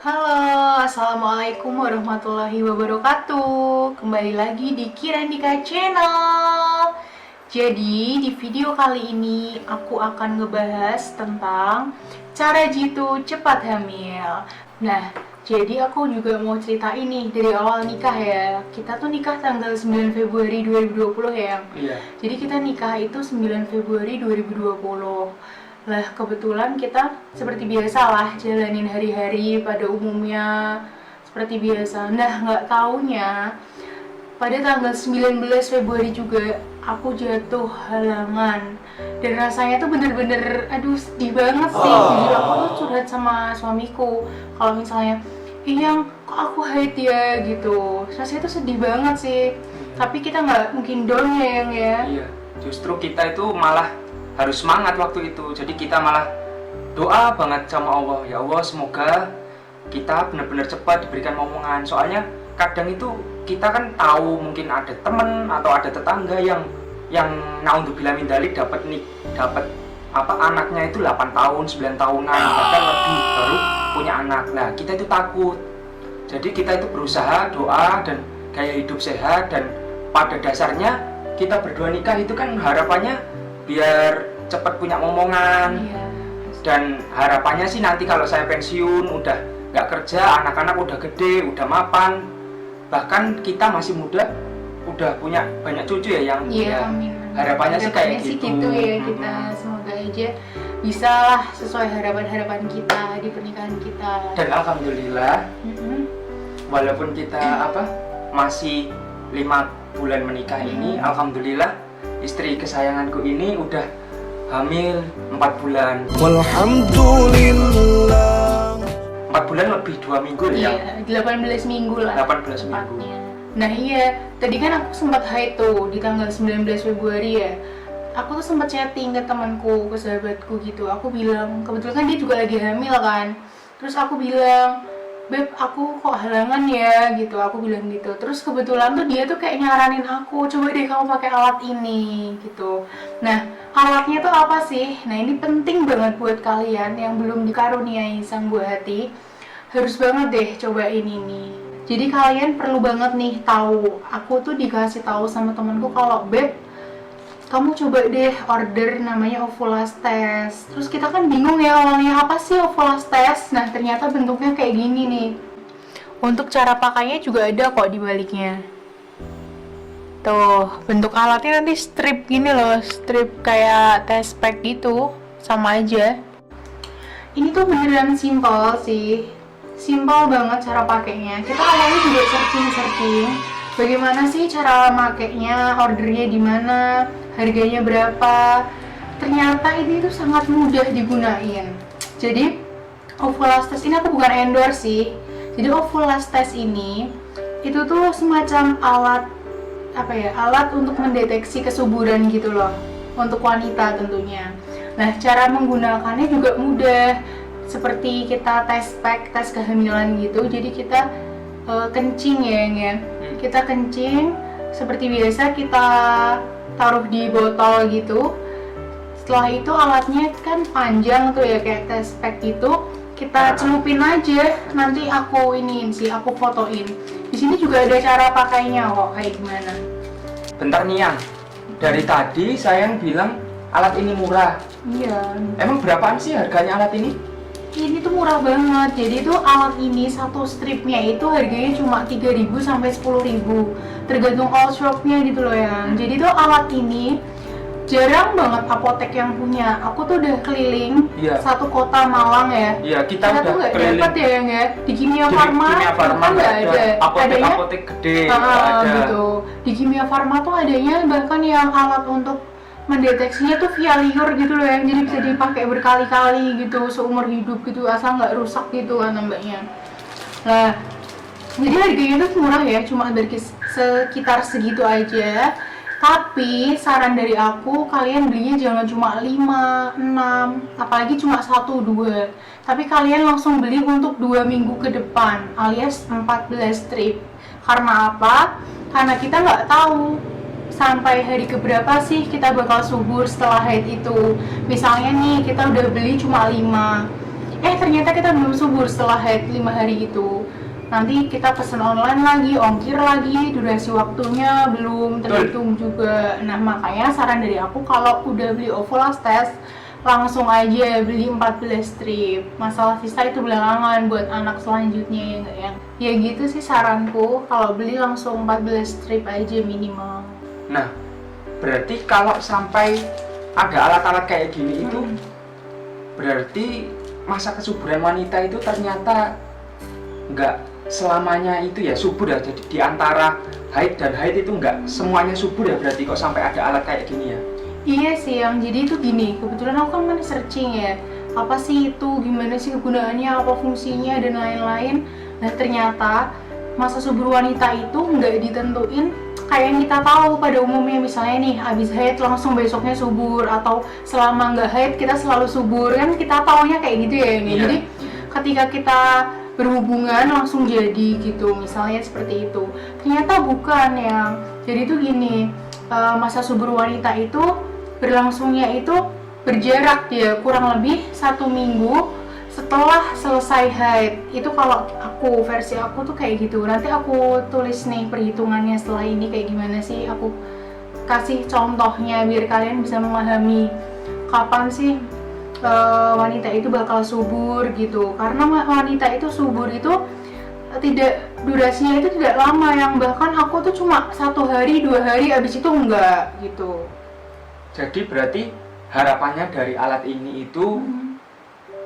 Halo, Assalamualaikum warahmatullahi wabarakatuh. Kembali lagi di Kirandika Channel. Jadi, di video kali ini aku akan ngebahas tentang cara jitu cepat hamil. Nah, jadi aku juga mau cerita ini dari awal nikah ya. Kita tuh nikah tanggal 9 Februari 2020 ya. Iya. Jadi kita nikah itu 9 Februari 2020. Lah kebetulan kita seperti biasa lah jalanin hari-hari pada umumnya seperti biasa. Nah nggak taunya pada tanggal 19 Februari juga aku jatuh halangan. Dan rasanya tuh bener-bener aduh sedih banget sih. Jadi aku tuh curhat sama suamiku kalau misalnya yang kok aku haid ya gitu. Rasanya tuh sedih banget sih. Tapi kita nggak mungkin down ya yang ya. Iya. Justru kita itu malah harus semangat waktu itu. Jadi kita malah doa banget sama Allah. Ya Allah, semoga kita benar-benar cepat diberikan momongan. Soalnya kadang itu kita kan tahu mungkin ada temen atau ada tetangga yang naudzubillah min dzalik dapat anaknya itu 8 tahun, 9 tahunan, bahkan lebih baru punya anak. Nah, kita itu takut. Jadi kita itu berusaha doa dan gaya hidup sehat, dan pada dasarnya kita berdua nikah itu kan harapannya biar cepat punya momongan. Iya. Dan harapannya sih nanti kalau saya pensiun udah nggak kerja, anak-anak udah gede, udah mapan, bahkan kita masih muda udah punya banyak cucu ya yang Iya, ya, amin. harapannya sih kayak gitu. Ya kita semoga aja bisa lah sesuai harapan-harapan kita di pernikahan kita. Dan alhamdulillah walaupun kita masih 5 bulan menikah ini, alhamdulillah istri kesayanganku ini udah hamil 4 bulan. Walhamdulillah. 4 bulan lebih 2 minggu ya. Iya, 18 minggu lah. 18 minggu. Tepatnya. Nah iya, tadi kan aku sempat haid tuh di tanggal 19 Februari ya. Aku tuh sempat chatting ke temanku, ke sahabatku gitu. Aku bilang, kebetulan kan dia juga lagi hamil kan. Terus aku bilang, Beb, aku kok halangan ya gitu. Aku bilang gitu. Terus kebetulan tuh dia tuh kayak nyaranin aku, coba deh kamu pakai alat ini gitu. Nah, alatnya tuh apa sih? Nah, ini penting banget buat kalian yang belum dikaruniai sang buah hati. Harus banget deh cobain ini. Jadi kalian perlu banget nih tahu. Aku tuh dikasih tahu sama temanku kalau Beb, kamu coba deh order namanya Ovulase Test. Terus kita kan bingung ya awalnya apa sih Ovulase Test. Nah ternyata bentuknya kayak gini nih. Untuk cara pakainya juga ada kok di baliknya. Tuh bentuk alatnya nanti strip gini loh, strip kayak test pack gitu, sama aja. Ini tuh beneran simpel sih. Simpel banget cara pakainya. Kita awalnya juga searching bagaimana sih cara makainya, ordernya di mana, harganya berapa. Ternyata ini tuh sangat mudah digunain. Jadi Ovulase Test ini aku bukan endorse sih. Jadi Ovulase Test ini itu tuh semacam alat alat untuk mendeteksi kesuburan gitu loh, untuk wanita tentunya. Nah cara menggunakannya juga mudah, seperti kita tes pack, tes kehamilan gitu. Jadi kita kencing ya. Kita kencing seperti biasa, kita taruh di botol gitu. Setelah itu alatnya kan panjang tuh ya kayak test pack gitu. Kita celupin aja. Nanti aku aku fotoin. Di sini juga ada cara pakainya kok kayak gimana. Bentar nih Yang, dari tadi saya bilang alat ini murah. Iya. Emang berapaan sih harganya alat ini? Ini tuh murah banget. Jadi tuh alat ini satu stripnya itu harganya cuma 3.000 sampai 10.000. Tergantung all shopnya gitu loh ya. Jadi tuh alat ini jarang banget apotek yang punya. Aku tuh udah keliling satu kota Malang ya. Iya, kita udah tuh nggak keliling. dapet ya yang ya. Di Kimia Farma nggak ada. Adanya Apotek gede nggak ada. gitu. Di Kimia Farma tuh adanya bahkan yang alat untuk mendeteksinya tuh via liur gitu loh yang jadi bisa dipakai berkali-kali gitu seumur hidup gitu, asal nggak rusak gitu kan mbaknya. Nah jadi harganya tuh murah ya, cuma dari sekitar segitu aja. Tapi saran dari aku, kalian belinya jangan cuma 5, 6, apalagi cuma 1, 2. Tapi kalian langsung beli untuk 2 minggu ke depan, alias 14 strip. Karena apa? Karena kita nggak tahu sampai hari keberapa sih kita bakal subur setelah haid itu. Misalnya nih kita udah beli cuma 5, ternyata kita belum subur setelah haid 5 hari itu. Nanti kita pesen online lagi, ongkir lagi, durasi waktunya belum terhitung juga. Nah makanya saran dari aku kalau udah beli Ovulast test langsung aja beli 14 strip. Masalah sisa itu belakangan buat anak selanjutnya ya enggak ya. Ya gitu sih saranku, kalau beli langsung 14 strip aja minimal. Nah, berarti kalau sampai ada alat-alat kayak gini itu berarti masa kesuburan wanita itu ternyata nggak selamanya itu ya subur ya. Jadi di antara haid dan haid itu nggak semuanya subur ya, berarti kok sampai ada alat kayak gini ya. Iya sih, yang jadi itu gini, kebetulan aku kan searching ya, apa sih itu, gimana sih kegunaannya, apa fungsinya dan lain-lain. Nah ternyata masa subur wanita itu nggak ditentuin kayak yang kita tahu pada umumnya, misalnya nih habis haid langsung besoknya subur, atau selama nggak haid kita selalu subur, kan kita taunya kayak gitu ya. Iya. Jadi ketika kita berhubungan langsung jadi gitu, misalnya seperti itu. Ternyata bukan, yang jadi itu gini, masa subur wanita itu berlangsungnya itu berjarak ya, kurang lebih 1 minggu setelah selesai haid. Itu kalau aku, versi aku tuh kayak gitu. Nanti aku tulis nih perhitungannya setelah ini kayak gimana sih, aku kasih contohnya biar kalian bisa memahami kapan sih wanita itu bakal subur gitu. Karena wanita itu subur itu tidak, durasinya itu tidak lama, yang bahkan aku tuh cuma 1 hari 2 hari abis itu enggak gitu. Jadi berarti harapannya dari alat ini itu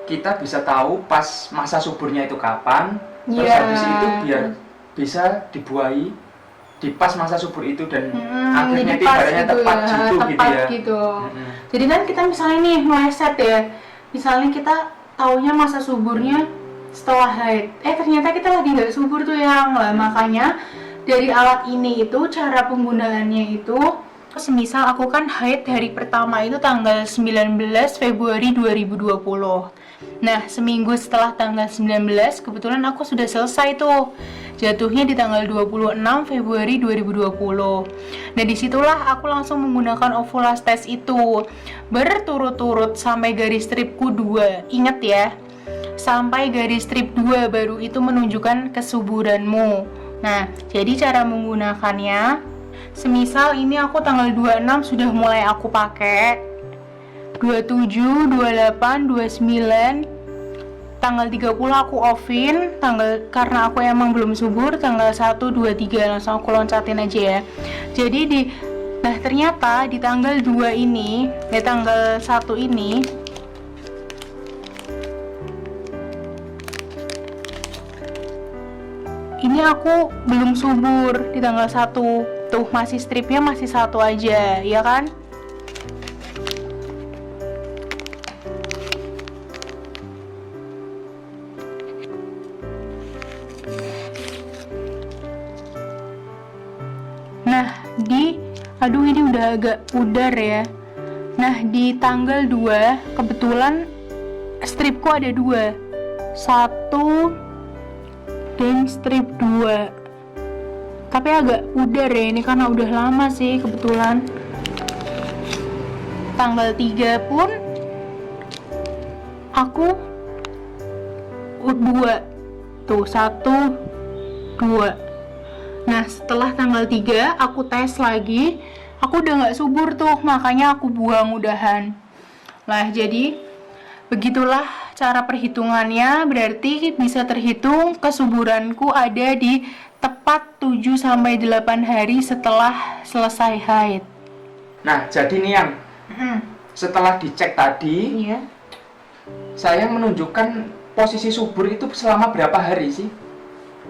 kita bisa tahu pas masa suburnya itu kapan, terus habis itu biar bisa dibuahi di pas masa subur itu, dan akhirnya ibaratnya gitu tepat ya, gitu tepat ya. gitu. Jadi kan kita misalnya nih meleset ya, misalnya kita taunya masa suburnya setelah haid, ternyata kita lagi nggak subur tuh yang lah. Makanya dari alat ini itu cara penggunaannya itu, semisal aku kan haid hari pertama itu tanggal 19 Februari 2020. Nah, seminggu setelah tanggal 19 kebetulan aku sudah selesai tuh. Jatuhnya di tanggal 26 Februari 2020. Nah, disitulah aku langsung menggunakan Ovulast test itu berturut-turut sampai garis stripku 2. Ingat ya, sampai garis strip 2 baru itu menunjukkan kesuburanmu. Nah, jadi cara menggunakannya, semisal ini aku tanggal 26 sudah mulai aku pakai, 27, 28, 29, tanggal 30 aku offin, karena aku emang belum subur, tanggal 1, 2, 3 langsung aku loncatin aja ya. Jadi nah ternyata di tanggal 2 ini, ya tanggal 1 ini, ini aku belum subur di tanggal 1. Tuh masih stripnya masih 1 aja, ya kan? Nah, aduh ini udah agak pudar ya. Nah, di tanggal 2 kebetulan stripku ada 2. 1 dan strip 2. Tapi agak pudar ya ini karena udah lama sih kebetulan. Tanggal 3 pun aku 2. Tuh 1, 2. Nah, setelah tanggal 3 aku tes lagi, aku udah nggak subur tuh, makanya aku buang udahan. Nah, jadi begitulah cara perhitungannya. Berarti bisa terhitung kesuburanku ada di tepat 7-8 hari setelah selesai haid. Nah, jadi nih yang setelah dicek tadi, Iya. saya menunjukkan posisi subur itu selama berapa hari sih?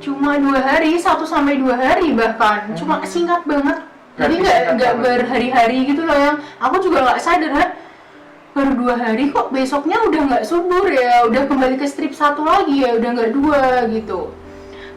Cuma 2 hari, 1-2 hari bahkan. Cuma singkat banget. Jadi nggak berhari-hari gitu loh, yang aku juga nggak sadar, baru 2 hari kok besoknya udah nggak subur ya, udah kembali ke strip 1 lagi ya, udah nggak 2 gitu.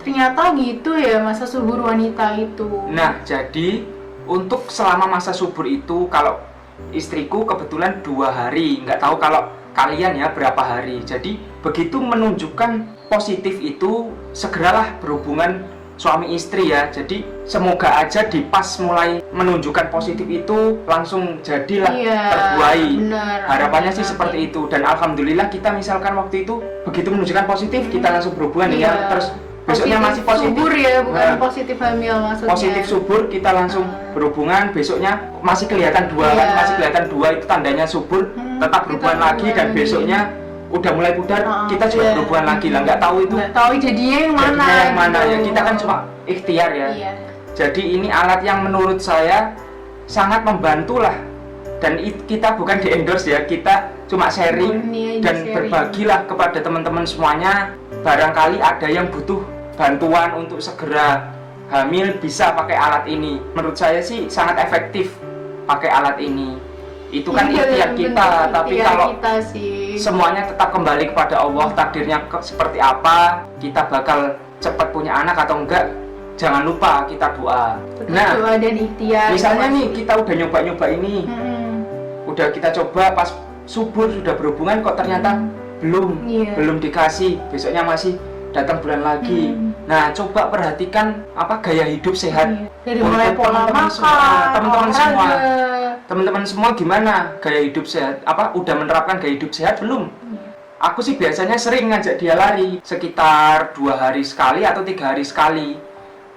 Ternyata gitu ya masa subur wanita itu. Nah, jadi untuk selama masa subur itu, kalau istriku kebetulan 2 hari, nggak tahu kalau kalian ya berapa hari. Jadi begitu menunjukkan positif itu, segeralah berhubungan suami istri ya. Jadi semoga aja di pas mulai menunjukkan positif itu langsung jadilah terbuai. Bener, Harapannya sih seperti itu. Dan alhamdulillah kita misalkan waktu itu begitu menunjukkan positif kita langsung berhubungan ya. Terus besoknya masih positif subur ya, bukan positif hamil maksudnya. Positif subur kita langsung berhubungan, besoknya masih kelihatan dua kan, masih kelihatan dua itu tandanya subur, tetap berhubungan lagi dan besoknya udah mulai pudar kita juga berhubungan lagi lah, nggak tahu itu jadinya yang mana ya, kita kan cuma ikhtiar ya. Jadi ini alat yang menurut saya sangat membantu lah, dan kita bukan di endorse ya, kita cuma sharing dan berbagilah kepada teman-teman semuanya. Barangkali ada yang butuh bantuan untuk segera hamil, bisa pakai alat ini. Menurut saya sih sangat efektif pakai alat ini. Itu kan ikhtiar kita, tapi kalau kita sih semuanya tetap kembali kepada Allah, takdirnya seperti apa, kita bakal cepat punya anak atau enggak, jangan lupa kita doa. Doa dan ikhtiar. Misalnya nih kita udah nyoba-nyoba ini, udah kita coba pas subur sudah berhubungan kok ternyata belum dikasih, besoknya masih datang bulan lagi. Nah, coba perhatikan apa gaya hidup sehat dari mulai pola makan, teman-teman semua gimana gaya hidup sehat? Apa udah menerapkan gaya hidup sehat belum? Aku sih biasanya sering ngajak dia lari sekitar 2 hari sekali atau 3 hari sekali.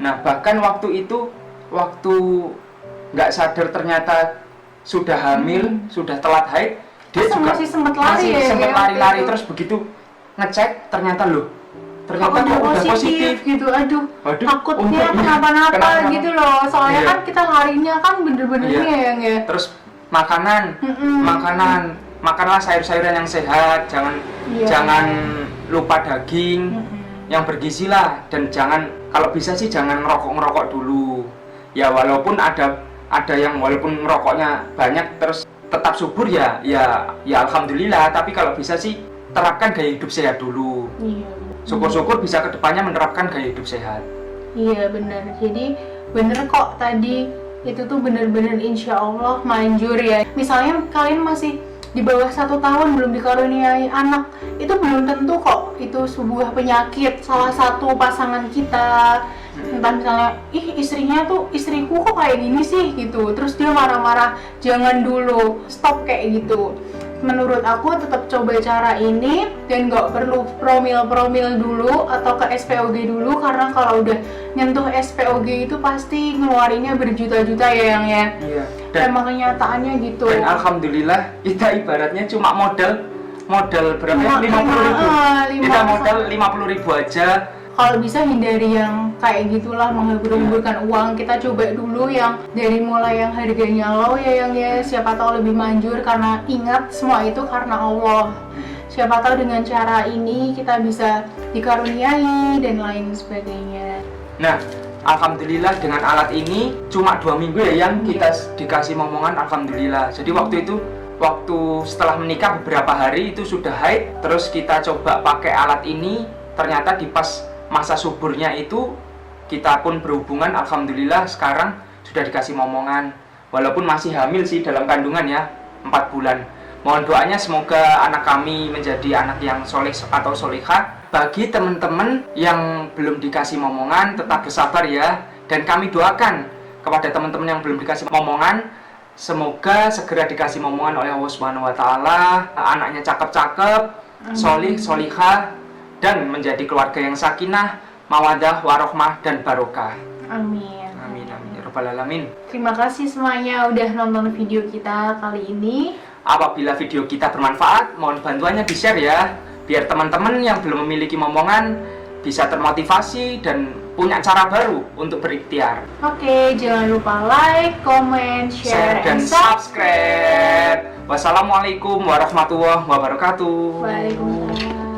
Nah, bahkan waktu itu waktu nggak sadar ternyata sudah hamil, sudah telat haid, dia juga masih sempat lari terus begitu ngecek ternyata ternyata kok udah positif gitu. Aduh takutnya kenapa-napa gitu loh, soalnya kan kita larinya kan bener-bener ya. Terus makanlah sayur-sayuran yang sehat, jangan lupa daging yang bergizi lah, dan jangan, kalau bisa sih jangan ngerokok dulu ya, walaupun ada yang walaupun ngerokoknya banyak terus tetap subur ya alhamdulillah, tapi kalau bisa sih terapkan gaya hidup sehat dulu. Syukur-syukur bisa kedepannya menerapkan gaya hidup sehat. Iya benar. Jadi bener kok tadi itu tuh bener-bener insya Allah manjur ya. Misalnya kalian masih di bawah 1 tahun belum dikaruniai anak, itu belum tentu kok itu sebuah penyakit salah satu pasangan kita. Entah misalnya, istriku kok kayak gini sih gitu, terus dia marah-marah, jangan dulu, stop kayak gitu. Menurut aku tetap coba cara ini dan nggak perlu promil dulu atau ke SPOG dulu, karena kalau udah nyentuh SPOG itu pasti ngeluarinnya berjuta-juta ya yang ya. Iya. Emang kenyataannya gitu. Dan alhamdulillah kita ibaratnya cuma modal berapa ya? 50.000. Kita modal 50.000 aja. Kalau bisa hindari yang kayak gitulah, menghambur-hamburkan uang. Kita coba dulu yang dari mulai yang harganya low ya, yang ya siapa tahu lebih manjur, karena ingat semua itu karena Allah. Siapa tahu dengan cara ini kita bisa dikaruniai dan lain sebagainya. Nah, alhamdulillah dengan alat ini cuma 2 minggu ya yang kita dikasih momongan, alhamdulillah. Jadi waktu setelah menikah beberapa hari itu sudah haid, terus kita coba pakai alat ini, ternyata di pas masa suburnya itu kita pun berhubungan, alhamdulillah sekarang sudah dikasih momongan, walaupun masih hamil sih dalam kandungan ya, 4 bulan. Mohon doanya semoga anak kami menjadi anak yang soleh atau solehah. Bagi teman-teman yang belum dikasih momongan tetap bersabar ya, dan kami doakan kepada teman-teman yang belum dikasih momongan, semoga segera dikasih momongan oleh Allah Subhanahu wa taala, anaknya cakep-cakep, solih, solihah, dan menjadi keluarga yang sakinah, mawadah, warohmah, dan barokah. Amin. Amin, amin, ya rabbal alamin. Terima kasih semuanya udah nonton video kita kali ini. Apabila video kita bermanfaat, mohon bantuannya di-share ya, biar teman-teman yang belum memiliki momongan bisa termotivasi dan punya cara baru untuk berikhtiar. Oke, jangan lupa like, comment, share, dan subscribe. Wassalamualaikum warahmatullahi wabarakatuh. Waalaikumsalam.